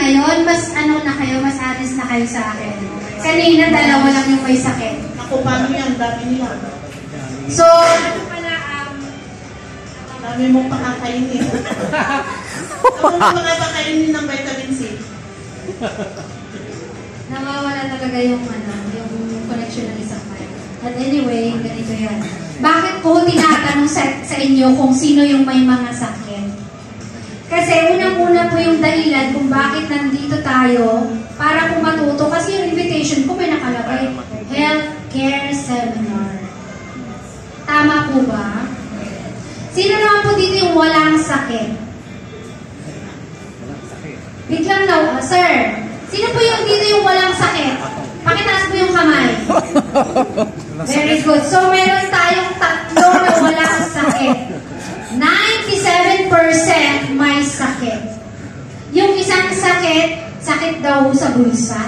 ngayon, mas ano na kayo, mas honest na kayo sa akin. Kanina, dalawa lang yung may sakit. Ako, paano yan? Dami nila. So, ano pala, dami mong pakakainin. Ako mo makapakainin ng vitamin C. Nawawala talaga yung, yung connection ng isang mic. But anyway, ganito yan. Bakit ko tinatanong sa inyo kung sino yung may mga sakit? Kasi unang-una po yung dahilan kung bakit nandito tayo para po matuto. Kasi yung invitation ko may nakalagay, Healthcare Seminar. Tama po ba? Sino naman po dito yung walang sakit? Biglang daw, sir, sino po yung dito yung walang sakit? Pakitaas po yung kamay. Very good. So, meron tayong tatlo na walang sakit. 97% may sakit. Yung isang sakit daw sa bulsa.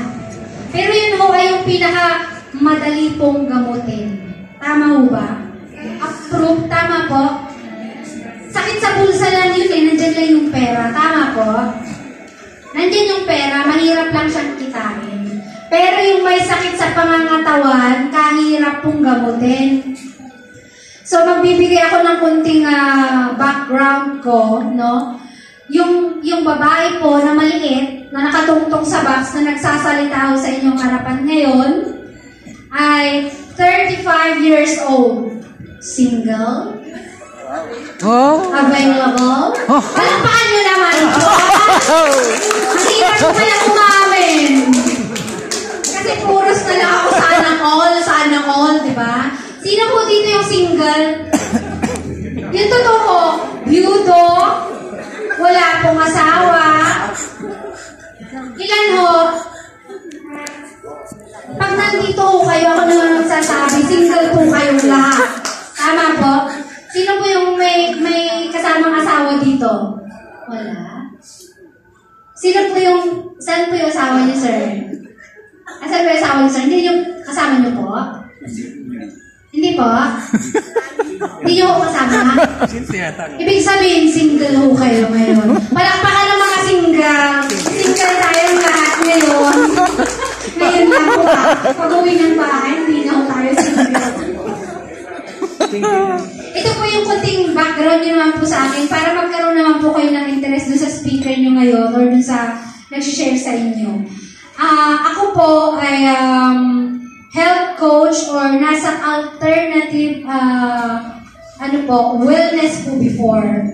Pero yun ho ay yung pinaka-madali pong gamutin. Tama ho ba? Approve? Tama po? Sakit sa bulsa lang yun eh. Nandyan lang yung pera. Tama po? Nandyan yung pera. Mahirap lang siyang kitain. Pero yung may sakit sa pangangatawan, kahirap pong gamutin. So, magbibigay ako ng kunting background ko, no? Yung babae po na maliit, na nakatungtong sa box, na nagsasalita ho sa inyong harapan ngayon, ay 35 years old. Single. Available. Palakpakan nyo naman po. Masipag ko pala kumamin. Kasi puros na lang ako sana all, di ba? Sino po dito yung single? Yung totoo, byudo, wala pong asawa. Ilan ho? Pag nandito ho kayo, ako naman magsasabi, single po kayong lahat. Tama po? Sino po yung may kasamang asawa dito? Wala. Sino po yung, saan po yung asawa niyo, sir? Saan po yung asawa niyo, sir? Hindi yung kasama niyo po? Hindi po? Hindi niyo po kasama? Ibig sabihin, single ho kayo ngayon. Palakpakan ng mga single. Single tayong lahat ngayon. Ngayon lang po ha. Pag-uwi ng bahay, hindi na ho tayo single. Ito po yung kunting background nyo naman po sa akin para magkaroon naman po kayo ng interest dun sa speaker nyo ngayon or dun sa nag-share sa inyo. Ako po ay health coach or nasa alternative wellness po before.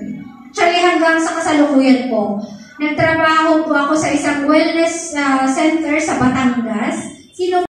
Actually hanggang sa kasalukuyan po. Nagtrabaho po ako sa isang wellness center sa Batangas. Sino